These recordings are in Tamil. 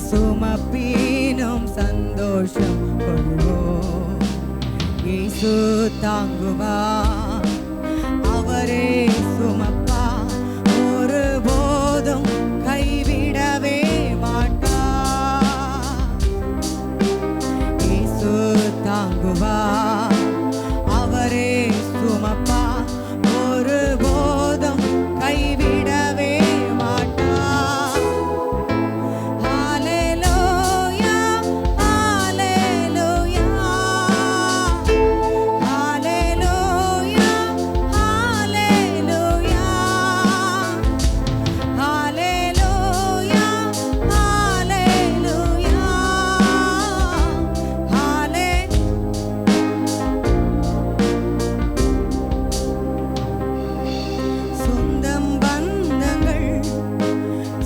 சுமப்பீனும் சந்தோஷம் கொள்வோம். இயேசு தாங்குவா, அவரே சுமப்பா, ஒருபோதும் கைவிடவே மாட்டா. இயேசு தாங்குவா, அவரே சுமப்பா, ஒருபோதும் கைவிடவே மாட்டா. ஹல்லேலூயா, ஹல்லேலூயா, ஹல்லேலூயா, ஹல்லேலூயா, ஹல்லேலூயா, சொந்தம் பந்தங்கள்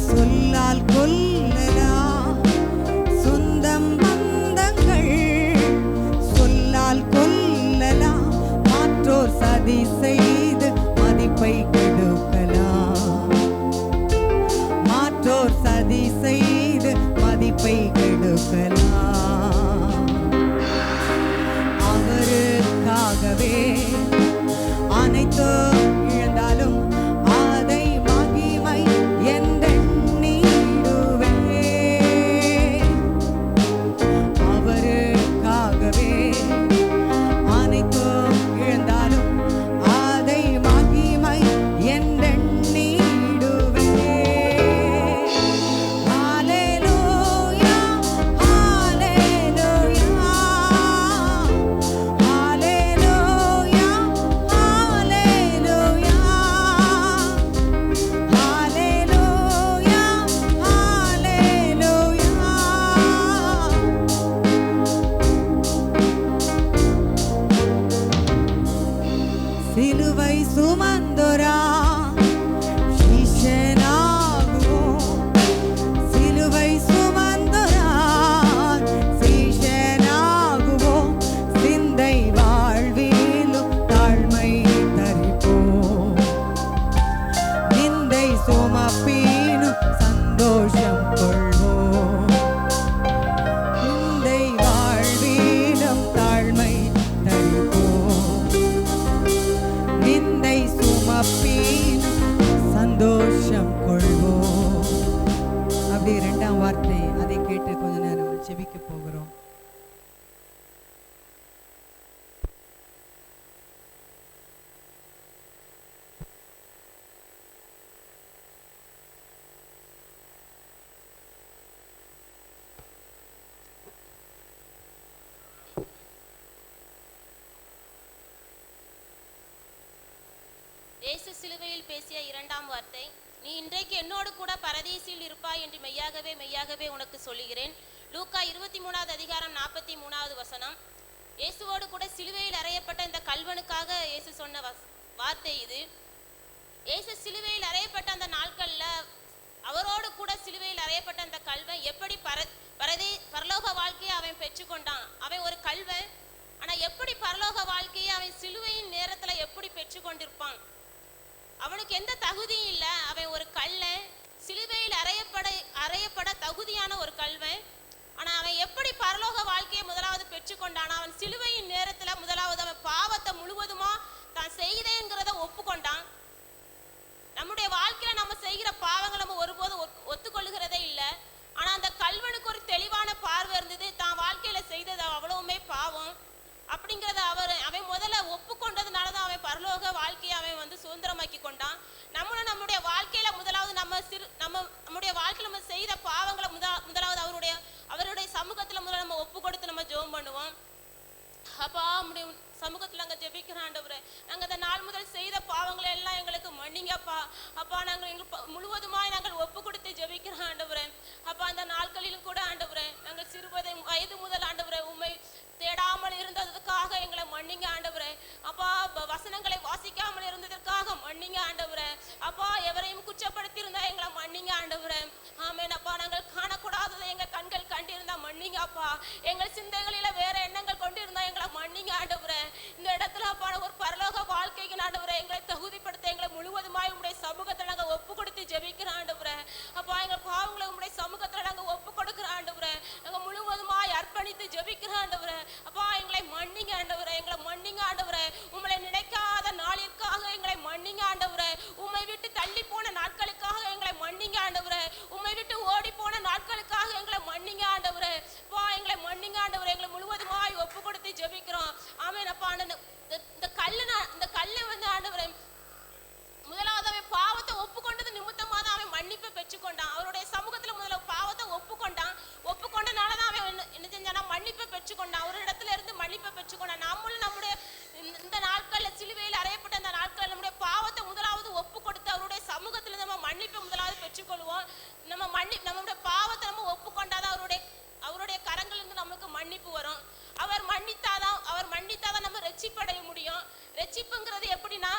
சொல்லால் கொல்லலாம். சொந்தம் பந்தங்கள் சொல்லால் கொல்லலாம். மாற்றோர் சதி செய்து மதிப்பை கெடுக்கலாம். மாற்றோர் சதி செய்து மதிப்பை கெடுக்கலாம். அவருக்காகவே அனைத்தும் இழந்தாலும் அதை மகிமை என்றெண்ணிடுவே. அவருக்காகவே அனைத்தும் இழந்தாலும் அதை மகிமை என்றெண்ணிடுவே. ஹல்லேலூயா, ஹல்லேலூயா, ஹல்லேலூயா, ஹல்லேலூயா, ஹல்லேலூயா, ஹல்லேலூயா. சிலுவை சுமந்தோரா சீஷனாகுவோம். சிலுவை சுமந்தோரா சீஷனாகுவோம். சிந்தை வாழ்விலும் தாழ்மை தரிப்போம். நிந்தை சுமப்பீனும் சந்தோஷம் கொள்வோம். நிந்தை வாழ்விலும் தாழ்மை தரிப்போம். நிந்தை சுமப்பீனும் சந்தோஷம் கொள்வோம். அப்படியே இரண்டாம் வார்த்தை, அதை கேட்டு கொஞ்ச நேரம் ஜெபிக்க போகிறோம். இயேசு சிலுவையில் பேசிய இரண்டாம் வார்த்தை, நீ இன்றைக்கு என்னோடு கூட பரதீசில் இருப்பாய் என்று மெய்யாகவே மெய்யாகவே உனக்கு சொல்லுகிறேன். லூக்கா 23வது அதிகாரம் 43வது வசனம். இயேசுவோடு கூட சிலுவையில் அறையப்பட்ட இந்த கல்வனுக்காக இயேசு சொன்ன வார்த்தை இது. இயேசு சிலுவையில் அறையப்பட்ட அந்த நாட்கள்ல அவரோடு கூட சிலுவையில் அறையப்பட்ட அந்த கல்வன் எப்படி பரலோக வாழ்க்கையை அவன் பெற்றுக்கொண்டான். அவன் ஒரு கல்வன், ஆனா எப்படி பரலோக வாழ்க்கையை அவன் சிலுவையின் நேரத்துல எப்படி பெற்றுக்கொண்டிருப்பான்? அவனுக்கு எந்த தகுதியும் இல்லை. அவன் ஒரு கல்வன், சிலுவையில் அறையப்பட தகுதியான ஒரு கல்வன். ஆனா அவன் எப்படி பரலோக வாழ்க்கையை முதலாவது பெற்றுக்கொண்டான்? அவன் சிலுவையின் நேரத்துல முதலாவது அவன் பாவத்தை முழுவதுமா தான் செய்தேங்கிறத ஒப்புக்கொண்டான். நம்முடைய வாழ்க்கையில நம்ம செய்கிற பாவங்களை நம்ம ஒருபோதும் ஒத்துக்கொள்ளுகிறதே இல்லை. ஆனா அந்த கல்வனுக்கு ஒரு தெளிவான பார்வை இருந்தது. தான் வாழ்க்கையில செய்தது அவ்வளவுமே பாவம் அப்படிங்கிறத அவன் முதல்ல ஒப்புக்கொண்டதுனால தான் அவன் பரலோக வாழ்க்கையை அவன் சுதந்திரமாக்கி கொண்டான். நம்மளும் நம்முடைய வாழ்க்கையில முதலாவது நம்முடைய வாழ்க்கையில நம்ம செய்த பாவங்களை முதலாவது அவருடைய சமூகத்துல முதல்ல நம்ம ஒப்பு கொடுத்து நம்ம ஜெபம் பண்ணுவோம். அப்பா நம்முடைய சமூகத்துல நாங்க ஜெபிக்கிறோம் ஆண்டவரே. நாங்க அந்த நாள் முதல் செய்த பாவங்களை எல்லாம் எங்களுக்கு மன்னிங்கப்பா. அப்பா நாங்கள் எங்களுக்கு முழுவதுமாய் நாங்கள் ஒப்பு கொடுத்து ஜெபிக்கிறோம் ஆண்டவரே. அப்பா அந்த நாட்களிலும் கூட ஆண்டவரே நாங்கள் வயது முதல் ஆண்டவரே உண்மை தேடாமல் இருந்ததுக்காக எங்களை மன்னிங்க ஆண்டவரே. அப்பா வசனங்களை வாசிக்காமல் இருந்ததற்காக மன்னிங்க ஆண்டவரே. அப்பா எவரையும் குற்றப்படுத்தி இருந்தா எங்களை மன்னிங்க ஆண்டவரே. ஆமென். அப்பா நாங்கள் காணக்கூடாததை எங்க கண்கள் கண்டிருந்தா மன்னிங்க அப்பா. எங்கள் சிந்தைகளில வேற எண்ணங்கள் கொண்டிருந்தா எங்களை மன்னிங்க ஆண்டவரே. இந்த இடத்துல அப்பா ஒரு பரலோக வாழ்க்கைக்கு ஆண்டவரே எங்களை தகுதிப்படுத்த எங்களை முழுவதுமாய் உங்களுடைய சமூகத்துல நாங்க ஒப்பு கொடுத்து ஜெபிக்கிறோம் ஆண்டவரே. அப்பா எங்கள் பாவங்களை உங்களுடைய சமூகத்துல நாங்க ஒப்பு கொடுக்கிறோம் பெற்றுக்கொள்வோம். நம்முடைய பாவத்தை நம்ம ஒப்புக்கொண்டாதான் அவருடைய கரங்களிலிருந்து நமக்கு மன்னிப்பு வரும். அவர் மன்னித்தாதான் நம்ம ரட்சிப்படைய முடியும். ரட்சிப்புங்கிறது எப்படின்னா,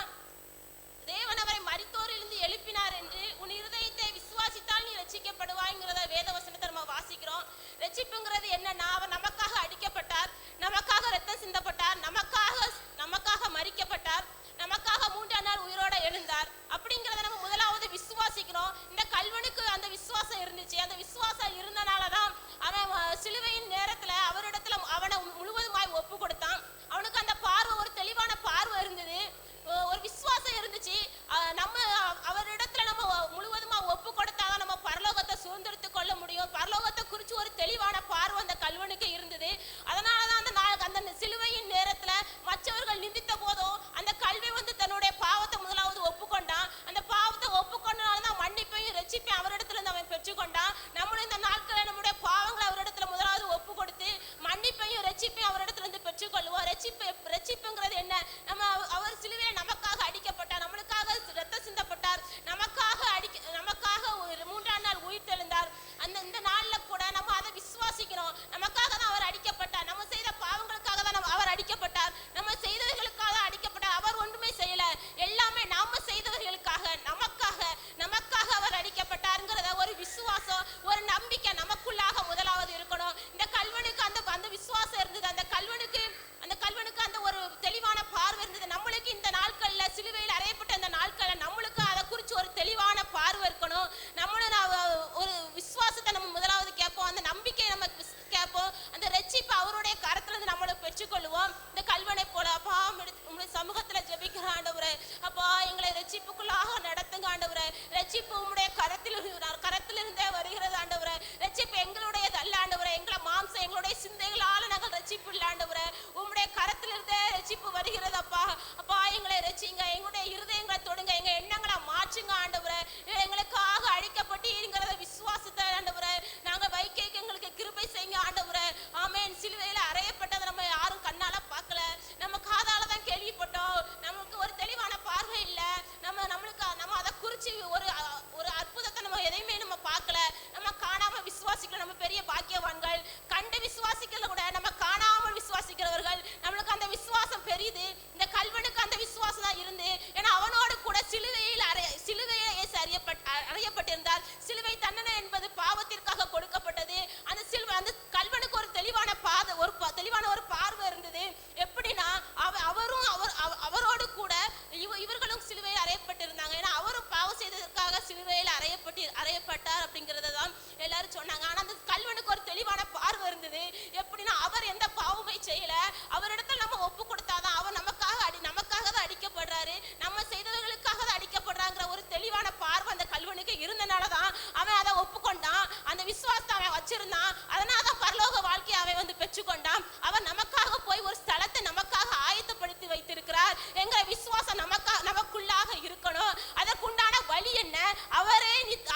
தேவன் அவரை மரித்தோரிலிருந்து எழுப்பினார் என்று உன் இருதயத்தை விசுவாசித்தால் நீ ரட்சிக்கப்படுவாய்ங்கிறத வேத வசனத்தை நம்ம வாசிக்கிறோம். ரட்சிப்புங்கிறது என்னன்னா, அவர் நமக்காக அடிக்கப்பட்டார், நமக்காக ரத்தம் சிந்தப்பட்டார், நமக்காக மரிக்கப்பட்டார், நமக்காக 3ஆம் நாள் உயிரோட எழுந்தார் அப்படிங்கிறத நம்ம முதலாவது விசுவாசிக்கிறோம். இந்த கல்வனுக்கு அந்த விசுவாசம் இருந்துச்சு. அந்த விசுவாசம் இருந்தனாலதான் அவன் சிலுவையின் நேரத்துல அவரிடத்துல அவனை முழுவதுமாய் ஒப்பு கொடுத்தான். அவனுக்கு அந்த பார்வை, ஒரு தெளிவான பார்வை இருந்தது, ஒரு விசுவாசம் இருந்துச்சு. நம்ம அவரிடத்துல நம்ம முழுவதுமா ஒப்பு கொடுத்தாதான் நம்ம பரலோகத்தை சுதந்திரத்து கொள்ள முடியும். பரலோகத்தை குறித்து ஒரு தெளிவான பார்வை அந்த கல்வனுக்கு இருந்தது. அதனாலதான் அந்த சிலுவையின் நேரத்துல மற்றவர்கள் நிந்தித்த போதும் அந்த கல்வி தன்னுடைய பாவத்தை முதலாவது ஒப்புக்கொண்டான். அந்த பாவத்தை ஒப்புக்கொண்டனால்தான் மன்னிப்பையும் ரட்சிப்பையும் அவரிடத்துல இருந்து அவன் பெற்றுக்கொண்டான். நம்மளும் இந்த நாட்களில் நம்முடைய பாவங்களை அவரிடத்துல முதலாவது ஒப்பு கொடுத்து மன்னிப்பையும் ரட்சிப்பையும் அவரிடத்துல இருந்து பெற்றுக்கொள்வோம். ரட்சிப்புங்கிறது என்ன? அவர் சிலுவையில் நமக்காக அடிக்கப்பட்டார், நம்மளுக்காக ரத்தம் சிந்தப்பட்டார், நமக்காக 3ஆம் நாள் உயிர் தெழுந்தார். இந்த நாள்ல கூட நம்ம அதை விசுவாசிக்கிறோம். நமக்காக தான் அவர் அடிக்கப்பட்டார். நம்ம செய்த பாவங்களுக்காக தான் அவர் அடிக்கப்பட்டார். நம்ம செய்தவர்களுக்காக அடிக்கப்பட்டார். அவர் ஒன்றுமே செய்யல, எல்லாமே நாம செய்தவர்களுக்காக நமக்காக அவர் அடிக்கப்பட்டாருங்கிறத ஒரு விசுவாசம், ஒரு நம்பிக்கை நமக்குள்ளாக முதலாவது இருக்கணும். இந்த கல்வனுக்கு அந்த விசுவாசம் இருந்தது. அந்த கல்வனுக்கு அந்த ஒரு தெளிவான பார்வை இருந்தது. நம்மளுக்கு இந்த நாட்கள்ல சிலுவையில் அறையப்பட்ட இந்த நாட்கள்ல நம்மளுக்கு அதை குறித்து ஒரு தெளிவான பார்வை இருக்கணும். நம்மளும் ஒரு விசுவாசத்தை நம்ம முதலாவது கேட்போம், அந்த நம்பிக்கையை நம்ம கேட்போம், அந்த ரட்சிப்பு அவருடைய கரத்துல இருந்து நம்மளும் பெற்றுக்கொள்வோம். இந்த கல்வனை போல அப்பா உங்களுடைய சமூகத்துல ஜெபிக்கிற ஆண்டவரே, அப்பா எங்களை ரட்சிப்புக்குள்ளாக நடத்துங்க ஆண்டவரே. ரட்சிப்பு உங்களுடைய கரத்திலிருந்தே வருகிறது ஆண்டவரே. ரட்சிப்பு எங்களுடையது அல்ல ஆண்டவரே. எங்களுடைய சிந்தைகளால நாங்கள் ரட்சிப்பு இல்லை ஆண்டவரே. உங்களுடைய கரத்திலிருந்தே ரட்சிப்பு வருகிறது அப்பா. அப்பா எங்களை ரட்சிங்க, எங்களுடைய இருதயங்களை தொடுங்க, எங்க எண்ணங்களை மாற்றுங்க ஆண்டவரே. எங்களுக்காக அழிக்கப்பட்டீங்கிறத விசுவாசத்தை ஆண்டவரே நாங்க வைக்க எங்களுக்கு கிருபை செய்யுங்க ஆண்டவரே. ஆமென். சிலுவையில அறையப்பட்டதை நம்ம யாரும் கண்ணால பார்க்கல, நம்ம காதால தான் கேள்விப்பட்டோம். நமக்கு ஒரு தெளிவான பார்வை இல்ல. நம்ம அதை குறிச்சு ஒரு அற்புதத்தை நம்ம எதையுமே நம்ம பார்க்கல. நம்ம காணாம விசுவாசிக்கல. நம்ம பெரிய பாக்கியவான்கள். கண்டு விசுவாசிக்கல கூட நம்ம காணாமல் விசுவாசிக்கிறவர்கள். நம்மளுக்கு அந்த விசுவாசம் பெரியது. இந்த கல்வனுக்கு அந்த விசுவாசம் தான் இருந்து, ஏன்னா அவனோடு கூட சிலுவையில் அறையப்பட்டிருந்தார். சிலுவை தண்டனை என்பது பாவத்திற்காக கொடுக்கப்பட்டது. அந்த கல்வனுக்கு ஒரு தெளிவான ஒரு பார்வை இருந்தது. எப்படின்னா அவரோடு கூட இவர்களும் சிலுவையில் அறையப்பட்டிருந்தாங்க. ஏன்னா அவரும் பாவம் செய்ததற்காக சிலுவையில் அறையப்பட்டார் அப்படிங்கறத தான் எல்லாரும் சொன்னாங்க. ஆனா அந்த கல்வனுக்கு ஒரு தெளிவான பார்வை இருந்தது. எப்படின்னா அவர் எந்த பாவமே செய்யல, அவரிடத்துல நம்ம ஒப்பு கொடுத்தாதான் அவர் நமக்காக தான் அடிக்கப்படுறாரு, நம்ம செய்தவர்களுக்காக தான் அடிக்கப்படுறாங்கிற ஒரு தெளிவான பார்வை அந்த கல்வனுக்கு இருந்தனாலதான் அவன் அதை ஒப்புக்கொண்டான். அந்த விசுவாசத்தை அவன் வச்சிருந்தான். அதனாலதான் பரலோக வாழ்க்கையை அவன் பெற்றுக்கொண்டான். அவர் நமக்காக போய் ஒரு ஸ்தலத்தை நமக்காக ஆயத்தப்படுத்தி வைத்திருக்கிறார். எங்க விசுவாசம் நமக்குள்ளாக இருக்கணும். அதற்குண்டான வழி என்ன?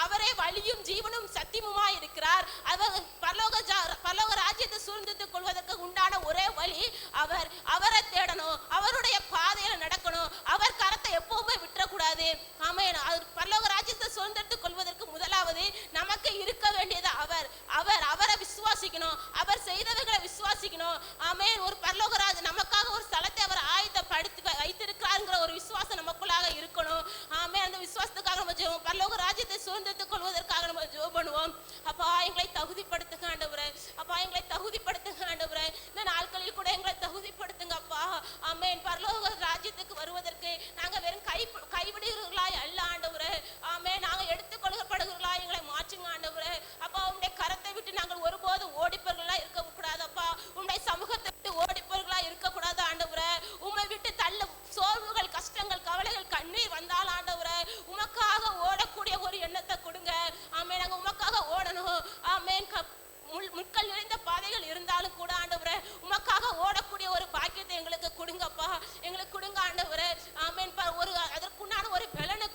அவரே வழியும் ஜீவனும் சத்தியமுமா இருக்கிறார். அவர் பரலோக ராஜ்யத்தை சுதந்திரத்துக் கொள்வதற்கு உண்டான ஒரே வழி அவரை தேடணும், அவருடைய பாதையில நடக்கணும், அவர் கரத்தை எப்பவுமே விட்டுறக்கூடாது. ஆமென். பரலோக ராஜ்யத்தை சுதந்திரத்துக் கொள்வதற்கு முதலாவது நமக்கு இருக்க வேண்டியது அவரை விசுவாசிக்கணும், அவர் செய்தவர்களை விசுவாசிக்கணும். ஆமென். ஒரு பரலோக நமக்காக ஒரு ஸ்தலத்தை அவர் ஆயத்தப்படுத்தி வைத்திருக்கிறாருங்கிற ஒரு விசுவாசம் நமக்குள்ளாக இருக்கணும். ஆமென். அந்த விசுவாசத்துக்காக நம்ம ஜெபம், பரலோக ராஜ்யத்தை சுதந்திரத்துக் கொள்வதற்காக நம்ம ஜெபம் பண்ணுவோம். அப்பா எங்களை தகுதிப்படுத்துங்க ஆண்டவரே. அப்பா எங்களை தகுதிப்படுத்துங்க ஆண்டவரே. இந்த நாட்களில் கூட எங்களை தகுதிப்படுத்துங்க அப்பா. ஆமென். பரலோக ராஜ்யத்துக்கு வருவதற்கு நாங்க வெறும் கைவிடுகிறவர்களாய் அல்ல ஆண்டவரே. ஆமென். நாங்க எடுத்துக்கொள்ளப்படுகிறவர்களாய் எங்களை மாற்றுங்க ஆண்டவரே. அப்பா உங்களுடைய கரத்தை விட்டு நாங்கள் ஒருபோதும் ஓடிப்பவர்களா இருக்க கூடாது அப்பா. உங்களுடைய சமூகத்தை விட்டு ஓடிப்பவர்களா இருக்கக்கூடாது ஆண்டவரே. உம்மை விட்டு தள்ள சோர்வுகள், கஷ்டங்கள், கவலைகள், கண்ணீர் வந்தால் ஆண்டவரே உமக்காக ஓடக்கூடிய ஒரு எண்ணத்தை கொடுங்க. ஆமென். நாங்க உமக்காக ஓடணும். ஆமென். முட்கள் நிறைந்த பாதைகள் இருந்தாலும் கூட ஆண்டவரே உமக்காக ஓடக்கூடிய ஒரு பாக்கியத்தை எங்களுக்கு கொடுங்கப்பா. எங்களுக்கு கொடுங்க ஆண்டவரே. ஆமென். அதற்குண்டான ஒரு பலனை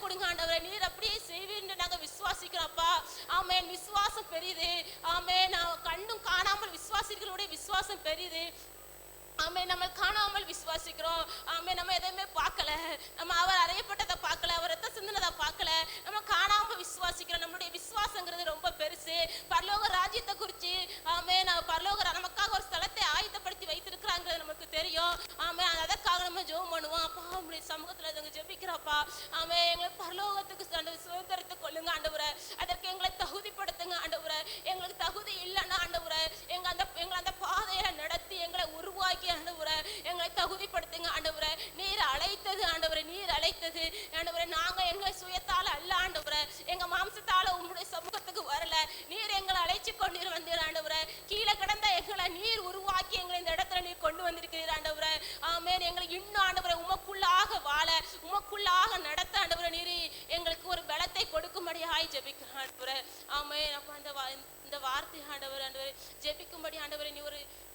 கொடுங்க ஆண்டவரே. நீர் அப்படியே செய்வீன்னு நாங்க விசுவாசிக்கிறோம்ப்பா. ஆமென். விசுவாசம் பெரியது. ஆமென். கண்டும் காணாமல் விசுவாசிகளுடைய விசுவாசம் பெரியது. ஆமென். நம்ம காணாமல் விசுவாசிக்கிறோம். ஆமென். நம்ம எதையுமே பார்க்கல, நம்ம அவர் அறையப்பட்டதை பார்க்கல, அவர் ரத்த சிந்தினதை பார்க்கல, ஜெபிக்கிறேன் ஆண்டவரே. ஆமென் அப்பா. இந்த வார்த்தை ஆண்டவர் ஆண்டவரே ஜெபிக்கும்படி ஆண்டவரே நீ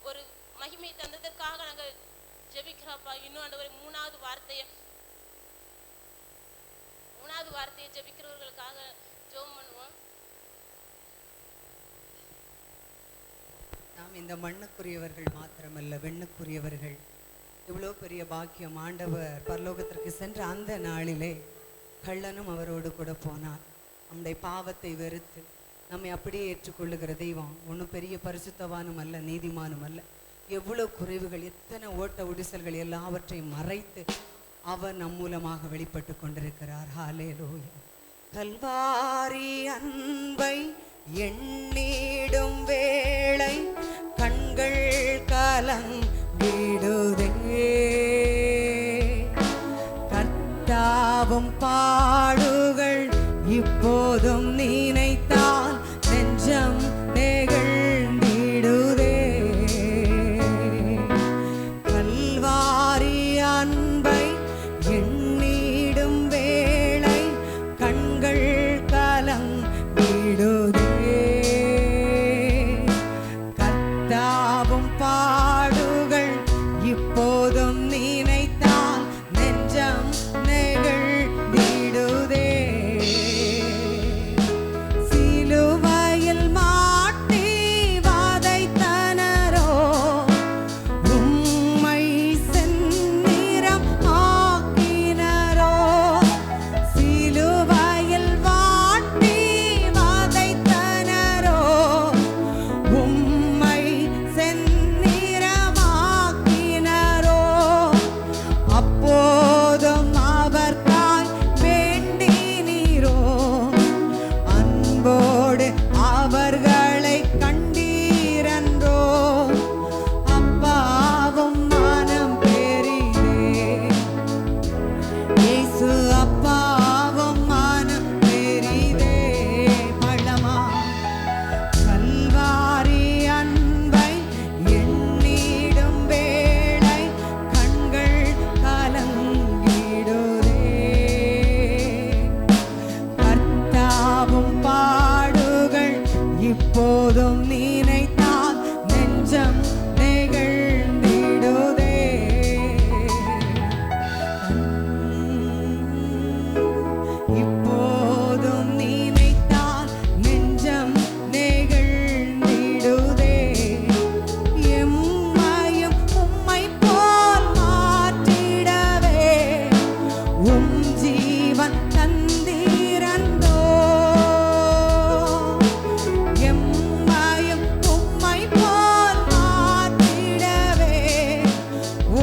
ஒரு மகிமை தந்ததற்காக நாங்கள் ஜெபிக்கிறோம்ப்பா. இன்னும் ஆண்டவரே மூணாவது வார்த்தையை ஜெபிக்கிறவர்களுக்காக ஜெபம் பண்ணுவோம். நாம் இந்த மண்ணுக்குரியவர்கள் மாத்திரமல்ல, வெண்ணுக்குரியவர்கள். இவ்வளோ பெரிய பாக்கியம். ஆண்டவர் பரலோகத்திற்கு சென்ற அந்த நாளிலே கள்ளனும் அவரோடு கூட போனார். நம்முடைய பாவத்தை வெறுத்து நம்மை அப்படியே ஏற்றுக்கொள்ளுகிற தெய்வம் ஒன்றும் பெரிய பரிசுத்தவானும் அல்ல, நீதிமானும் அல்ல. எவ்வளோ குறைவுகள், எத்தனை ஓட்ட உடிசல்கள் எல்லாவற்றையும் மறைத்து அவர் நம் மூலமாக வெளிப்பட்டு கொண்டிருக்கிறார். ஹல்லேலூயா. கல்வாரி அன்பை எண்ணிடும் வேளை கண்கள் கலங்கிடுதே. கர்த்தாவும் பாடுகள் இப்போதும் நினைத்தால் நெஞ்சம் நெகிழ்ந்திடுதே. கல்வாரி அன்பை எண்ணிடும் வேளை கண்கள் கலங்கிடுதே. கர்த்தாவும் பாடுகள் இப்போதும் நினைத்தால் நெஞ்சம் நெகிழ்ந்திடுதே. சிலுவையில் மாட்டி வாதைத்தனரோ உம்மை செந்நிறம் ஆக்கினரோ. சிலுவையில் வாட்டி வாதைத்தனரோ உம்மை செந்நிறமாக்கினரோ. அப்போதும் அவர்காய் வேண்டினீரோ. அன்போடு அவர்களை கண்டீரன்றோ. அப்பாவும் மனம் பெரிதே. இயேசு அப்பாவும் மனம் பெரிதே. பள்ளமா கல்வாரி அன்பை எண்ணிடும் வேளை கண்கள் கலங்கிடுதே. கர்த்தாவும் பாடுகள் இப்போதும் நினைத்தால் நெஞ்சம் நெகிழ்ந்திடுதே. இப்போதும் நினைத்தால் நெஞ்சம் நெகிழ்ந்திடுதே. எம்மையும் உம்மை போல் மாற்றிடவே உம் ஜீவன் தந்தீரந்தோ. எம்மையும் உம்மை போல் மாற்றிடவே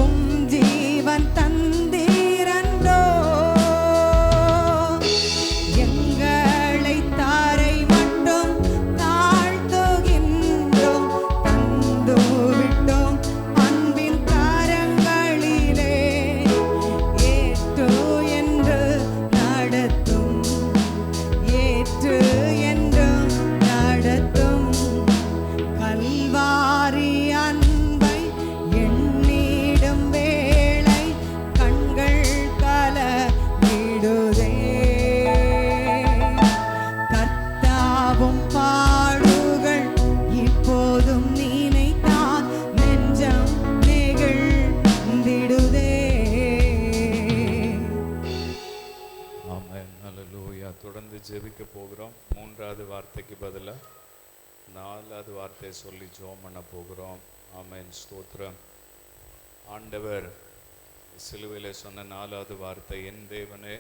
உம் ஜீவன் தந்தீரந்தோ. எங்களை தாரை மட்டும் தாழ்த்துகின்றோம். தந்து விட்டோம் அன்பின் கரங்களிலே. ஏற்று என்று நடத்தும், ஏற்று என்றும் நடத்தும். கல்வாரி அன்பை எண்ணிடும் வேளை கண்கள் கலங்கிடுதே. கர்த்தாவும் பாடுகள் இப்போதும் நினைத்தால் நெஞ்சம் நெகிழ்ந்திடுதே. ஆமென். ஹல்லேலூயா. தொடர்ந்து ஜெபிக்க போகிறோம். மூன்றாவது வார்த்தைக்கு பதிலாக நாலாவது வார்த்தையை சொல்லி ஜெபம் பண்ண போகிறோம். ஆமென். ஸ்தோத்திரம். ஆண்டவர் சிலுவையில் சொன்ன நாலாவது வார்த்தை, என் தேவனே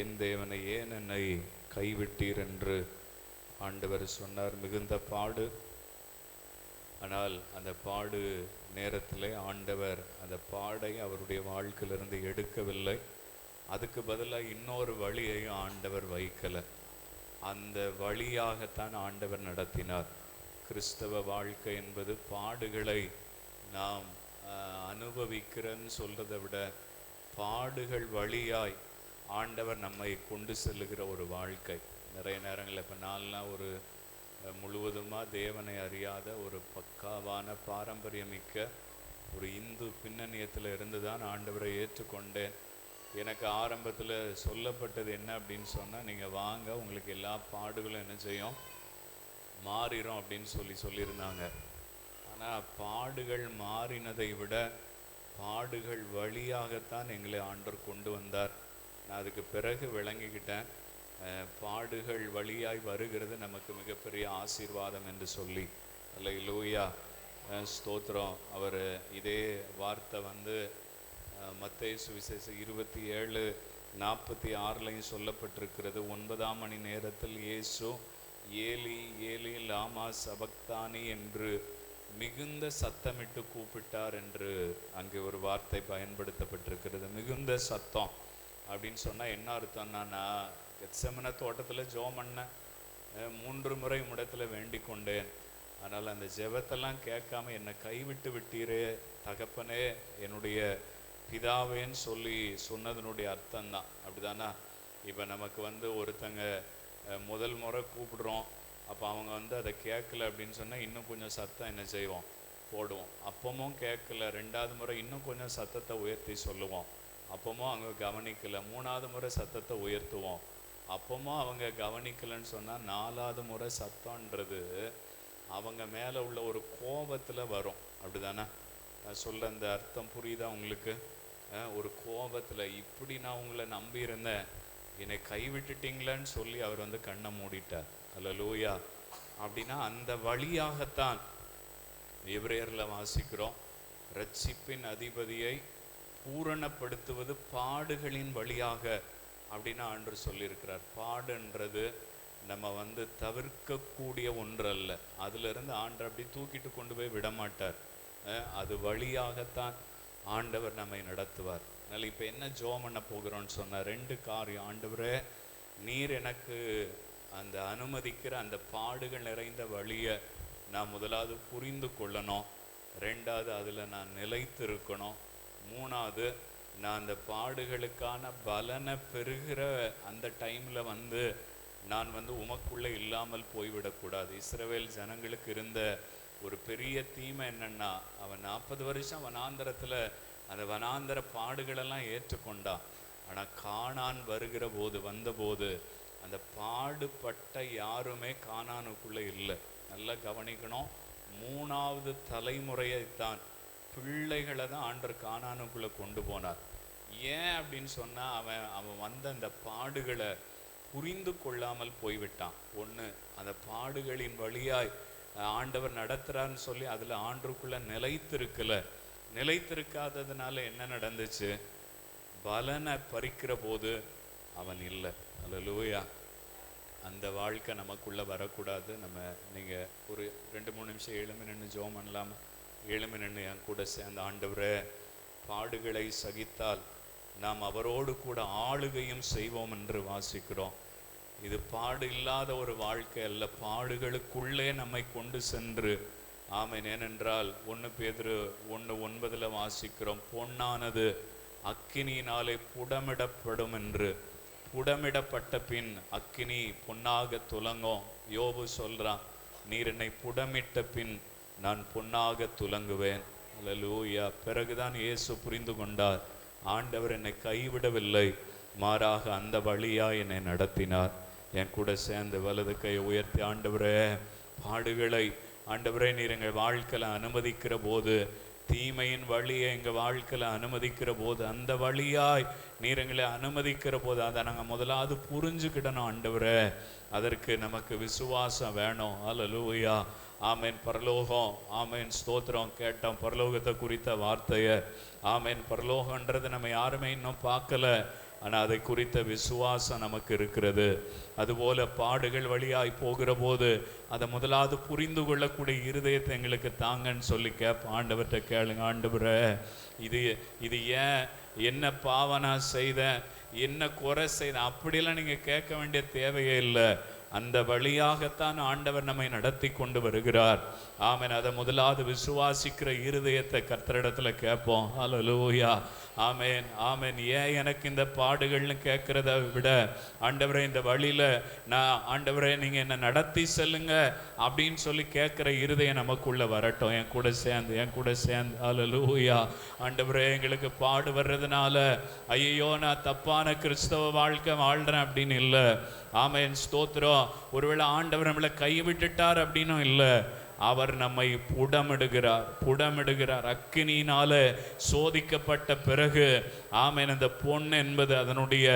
என் தேவனே ஏன் என்னை கைவிட்டீர் என்று ஆண்டவர் சொன்னார். மிகுந்த பாடு. ஆனால் அந்த பாடு நேரத்தில் ஆண்டவர் அந்த பாடை அவருடைய வாழ்க்கையிலிருந்து எடுக்கவில்லை. அதுக்கு பதிலாக இன்னொரு வழியையும் ஆண்டவர் வைக்கலை. அந்த வழியாகத்தான் ஆண்டவர் நடத்தினார். கிறிஸ்தவ வாழ்க்கை என்பது பாடுகளை நாம் அனுபவிக்கிறேன்னு சொல்கிறதை விட பாடுகள் வழியாய் ஆண்டவர் நம்மை கொண்டு செல்லுகிற ஒரு வாழ்க்கை. நிறைய நேரங்களில் இப்போ நான்லாம் ஒரு முழுவதுமாக தேவனை அறியாத ஒரு பக்காவான பாரம்பரியமிக்க ஒரு இந்து பின்னணியத்தில் இருந்து தான் ஆண்டவரை ஏற்றுக்கொண்டேன். எனக்கு ஆரம்பத்தில் சொல்லப்பட்டது என்ன அப்படின்னு சொன்னால், நீங்கள் வாங்க, உங்களுக்கு எல்லா பாடுகளும் என்ன செய்யும், மாறிடும் அப்படின்னு சொல்லியிருந்தாங்க. ஆனால் பாடுகள் மாறினதை விட பாடுகள் வழியாகத்தான் எங்களை ஆண்டவர் கொண்டு வந்தார். நான் அதுக்கு பிறகு விளங்கிக்கிட்டேன், பாடுகள் வழியாய் வருகிறது நமக்கு மிகப்பெரிய ஆசீர்வாதம் என்று சொல்லி. அல்லேலூயா, ஸ்தோத்திரம். அவர் இதே வார்த்தை மத்தேயு சுவிசேஷம் 27:46 சொல்லப்பட்டிருக்கிறது. 9ஆம் மணி நேரத்தில் இயேசு ஏலி ஏலி லாமா சபக்தானி என்று மிகுந்த சத்தமிட்டு கூப்பிட்டார் என்று அங்கே ஒரு வார்த்தை பயன்படுத்தப்பட்டிருக்கிறது. மிகுந்த சத்தம் அப்படின்னு சொன்னால் என்ன அர்த்தம்னா, நான் கெத்செமனே தோட்டத்தில் ஜெபம் பண்ணேன், 3 முறை உம்மிடத்தில் வேண்டிக் கொண்டேன், ஆனால் அந்த ஜெபத்தெல்லாம் கேட்காம என்னை கைவிட்டு விட்டீரே தகப்பனே, என்னுடைய பிதாவேன்னு சொன்னதனுடைய அர்த்தம் தான். அப்படிதானா? இப்போ நமக்கு ஒருத்தங்க முதல் முறை கூப்பிடுறோம், அப்போ அவங்க அதை கேட்கல அப்படின்னு சொன்னால் இன்னும் கொஞ்சம் சத்தம் என்ன செய்வோம், போடுவோம். அப்பமும் கேட்கல, 2வது முறை இன்னும் கொஞ்சம் சத்தத்தை உயர்த்தி சொல்லுவோம், அப்பமும் அவங்க கவனிக்கலை. 3வது முறை சத்தத்தை உயர்த்துவோம், அப்பமும் அவங்க கவனிக்கலைன்னு சொன்னால் 4வது முறை சத்தம்ன்றது அவங்க மேலே உள்ள ஒரு கோபத்தில் வரும். அப்படிதானே? நான் சொல்ல அந்த அர்த்தம் புரியுதா உங்களுக்கு? ஒரு கோபத்தில், இப்படி நான் உங்களை நம்பியிருந்தேன், என்னை கைவிட்டுட்டீங்களேன்னு சொல்லி அவர் கண்ணை மூடிட்டார். அல்லேலூயா. அப்படின்னா அந்த வழியாகத்தான் எபிரேயரில் வாசிக்கிறோம், இரட்சிப்பின் அதிபதியை பூரணப்படுத்துவது பாடுகளின் வழியாக அப்படின்னு ஆண்டவர் சொல்லியிருக்கிறார். பாடுன்றது நம்ம தவிர்க்கக்கூடிய ஒன்று அல்ல, அதிலிருந்து ஆண்டவர் அப்படி தூக்கிட்டு கொண்டு போய் விடமாட்டார். அது வழியாகத்தான் ஆண்டவர் நம்மை நடத்துவார். அதனால் இப்போ என்ன ஜெபம் பண்ண போகிறோன்னு சொன்னால் 2 காரியம். ஆண்டவரே, நீர் எனக்கு அந்த அனுமதிக்கிற அந்த பாடுகள் நிறைந்த வழியை நான் முதலாவது புரிந்து கொள்ளணும், 2வது அதில் நான் நிலைத்து இருக்கணும், 3வது நான் அந்த பாடுகளுக்கான பலனை பெறுகிற அந்த டைமில் நான் உமக்குள்ளே இல்லாமல் போய்விடக்கூடாது. இஸ்ரவேல் ஜனங்களுக்கு இருந்த ஒரு பெரிய தீமை என்னன்னா, அவன் 40 வருஷம் வனாந்தரத்தில் அந்த வனாந்தர பாடுகளெல்லாம் ஏற்றுக்கொண்டான். ஆனால் கானான் வந்தபோது அந்த பாடுபட்ட யாருமே கானானுக்குள்ளே இல்லை. நல்லா கவனிக்கணும், 3வது தலைமுறையைத்தான், பிள்ளைகளை தான் ஆண்டவர் கானானுக்குள்ளே கொண்டு போனார். ஏன் அப்படின்னு சொன்னால், அவன் அந்த பாடுகளை புரிந்து கொள்ளாமல் போய்விட்டான். ஒன்று, அந்த பாடுகளின் வழியாய் ஆண்டவர் நடத்துகிறான்னு சொல்லி அதில் ஆண்டருக்குள்ளே நிலைத்திருக்காததுனால என்ன நடந்துச்சு, பலனை பறிக்கிற போது அவன் இல்லை. அல்லேலூயா. அந்த வாழ்க்கை நமக்குள்ளே வரக்கூடாது. நீங்கள் ஒரு 2-3 நிமிஷம் எழும்பி நின்று ஜெபம் பண்ணலாமா? எழும்பி நின்று என் கூட சேர்ந்த, ஆண்டவரே, பாடுகளை சகித்தால் நாம் அவரோடு கூட ஆளுகையும் செய்வோம் என்று வாசிக்கிறோம். இது பாடு இல்லாத ஒரு வாழ்க்கை அல்ல, பாடுகளுக்குள்ளே நம்மை கொண்டு சென்று, ஆமென். ஏனென்றால் 1 பேதுரு 1:9 வாசிக்கிறோம், பொன்னானது அக்கினியினாலே புடமிடப்படும் என்று. புடமிடப்பட்ட பின் அக்கினி பொன்னாக துலங்கும். யோபு சொல்றான், நீர் என்னை புடமிட்ட பின் நான் பொன்னாக துலங்குவேன். அல்லேலூயா. பிறகுதான் இயேசு புரிந்து கொண்டார், ஆண்டவர் என்னை கைவிடவில்லை, மாறாக அந்த வழியா என்னை நடத்தினார். என் கூட சேர்ந்து வலது கையை உயர்த்தி, ஆண்டவரே, பாடுகளை ஆண்டவரே நீர் எங்கள் வாழ்க்கையில் அனுமதிக்கிற போது, தீமையின் வழியை எங்கள் வாழ்க்கையில் அனுமதிக்கிற போது, அந்த வழியாய் நீர் எங்களை அனுமதிக்கிற போது அதை நாங்கள் முதலாவது புரிஞ்சுக்கிடணும். ஆண்டவரே, அதற்கு நமக்கு விசுவாசம் வேணும். அல்லேலூயா. ஆமேன். பரலோகம், ஆமேன். ஸ்தோத்திரம். கேட்டோம் பரலோகத்தை குறித்த வார்த்தையை. ஆமேன். பரலோகன்றது நம்ம யாருமே இன்னும் பார்க்கல, ஆனால் அதை குறித்த விசுவாசம் நமக்கு இருக்கிறது. அதுபோல பாடுகள் வழியாய் போகிற போது அதை முதலாவது புரிந்து கொள்ளக்கூடிய இருதயத்தை எங்களுக்கு தாங்கன்னு சொல்லி ஆண்டவர்கிட்ட கேளுங்க. ஆண்டவரே, இது ஏன், என்ன பாவனா செய்தேன், என்ன குறை செய்தேன், அப்படியெல்லாம் நீங்கள் கேட்க வேண்டிய தேவையே இல்லை. அந்த வழியாகத்தான் ஆண்டவர் நம்மை நடத்தி கொண்டு வருகிறார். ஆமென். அதை முதலாவது விசுவாசிக்கிற இருதயத்தை கர்த்தரிடத்துல கேட்போம். ஹல்லேலூயா. ஆமென், ஆமென். ஏன் எனக்கு இந்த பாடுகள்னு கேட்கிறத விட, ஆண்டவரே இந்த வழியில நான், ஆண்டவரே நீங்க என்ன நடத்தி செல்லுங்க அப்படின்னு சொல்லி கேட்கிற இருதயம் நமக்குள்ள வரட்டும். என் கூட சேர்ந்து ஹல்லேலூயா. ஆண்டவரே எங்களுக்கு பாடு வர்றதுனால ஐயோ நான் தப்பான கிறிஸ்தவ வாழ்க்கை வாழ்றேன் அப்படின்னு இல்லை. ஆமென், ஸ்தோத்திரம். ஒருவேளை ஆண்டவர் நம்மளை கைவிட்டுட்டார் அப்படின்னும் இல்லை. அவர் நம்மை புடமிடுகிறார். அக்கினியினால சோதிக்கப்பட்ட பிறகு ஆமென், அந்த பொன் என்பது அதனுடைய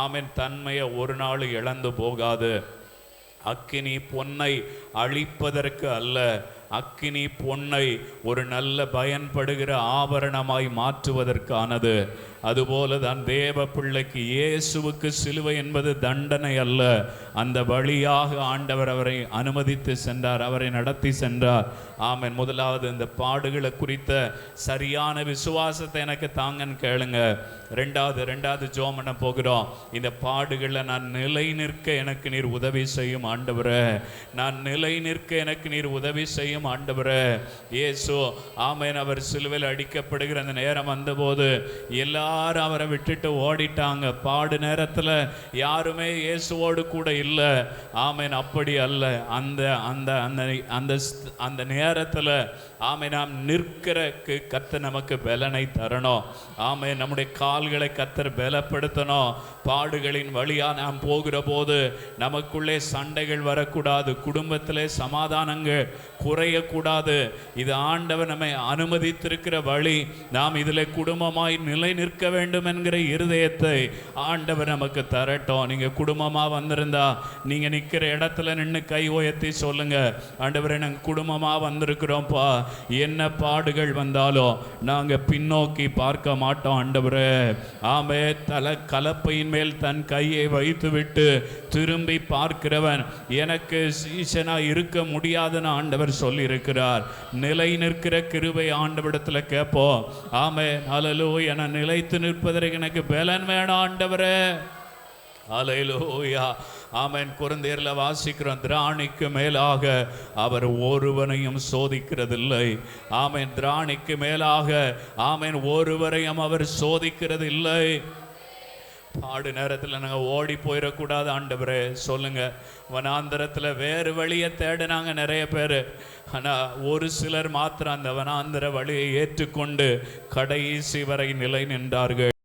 ஆமென் தன்மையை ஒரு நாள் இழந்து போகாது. அக்கினி பொன்னை அழிப்பதற்கு அல்ல, அக்கினி பொன்னை ஒரு நல்ல பயன்படுகிற ஆபரணமாய் மாற்றுவதற்கானது. அதுபோல தான் தேவ பிள்ளைக்கு இயேசுவுக்கு சிலுவை என்பது தண்டனை அல்ல. அந்த வழியாக ஆண்டவர் அவரை அனுமதித்து சென்றார், அவரை நடத்தி சென்றார். ஆமென். முதலாவது இந்த பாடுகளை குறித்த சரியான விசுவாசத்தை எனக்கு தாங்கன்னு கேளுங்க. ரெண்டாவது ஜெபம் பண்ண போகிறோம். இந்த பாடுகளை நான் நிலை நிற்க எனக்கு நீர் உதவி செய்யும் ஆண்டவரே. நான் நிலை நிற்க எனக்கு நீர் உதவி செய்யும் ஆண்டவரே. இயேசு ஆமென் அவர் சிலுவையில் அடிக்கப்படுகிற அந்த நேரம் வந்தபோது எல்லாரும் அவரை விட்டுட்டு ஓடிட்டாங்க. பாடு நேரத்தில் யாருமே இயேசுவோடு கூட இல்லை. ஆமென். அப்படி அல்ல. அந்த அந்த அந்த அந்த நேரத்தில் ஆமென் நாம் நிற்கிறக்கு கர்த்தர் நமக்கு பலனை தரணும். ஆமென். நம்முடைய கால்களை கர்த்தர் பலப்படுத்தணும். பாடுகளின் வழியா நாம் போகிற போது நமக்குள்ளே சண்டைகள் வரக்கூடாது, குடும்பத்திலே சமாதானங்கள் குறையக்கூடாது. இது ஆண்டவர் நம்மை அனுமதித்திருக்கிற வழி. நாம் இதில் குடும்பமாய் நிலை நிற்க வேண்டும் என்கிற இருதயத்தை ஆண்டவர் நமக்கு தரட்டும். நீங்க குடும்பமா வந்திருந்தா நீங்க நிற்கிற இடத்துல நின்று கை உயர்த்தி சொல்லுங்க, ஆண்டவரே நாங்கள் குடும்பமா வந்திருக்கிறோம்ப்பா. என்ன பாடுகள் வந்தாலும் நாங்க பின்னோக்கி பார்க்க மாட்டோம் ஆண்டவரே. ஆமே. கலப்பையின் மேல் தன் கையை வைத்து விட்டு திரும்பி பார்க்கிறவன் எனக்கு சீசனா இருக்க முடியாதுன்னு ஆண்டவர் சொல்லி இருக்கிறார். நிலை நிற்கிற கிருபை ஆண்டவரிடத்துல கேட்போம். ஆமே. ஹல்லேலூயா. நான் நிலைத்து நிற்பதற்கு எனக்கு பலன் வேணும் ஆண்டவரே. ஹல்லேலூயா. ஆமென். கொரிந்தியர்ல வாசிக்கிறோம், திராணிக்கு மேலாக அவர் ஒருவனையும் சோதிக்கிறதில்லை. ஆமென். திராணிக்கு மேலாக ஆமென் ஒருவரையும் அவர் சோதிக்கிறதில்லை. பாடு நேரத்தில் நாங்கள் ஓடி போயிடக்கூடாது ஆண்டவரே. சொல்லுங்க, வனாந்தரத்தில் வேறு வழியை தேடினாங்க நிறைய பேர். ஆனால் ஒரு சிலர் மாத்திரம் அந்த வனாந்தர வழியை ஏற்றுக்கொண்டு கடைசி வரை நிலை நின்றார்கள்.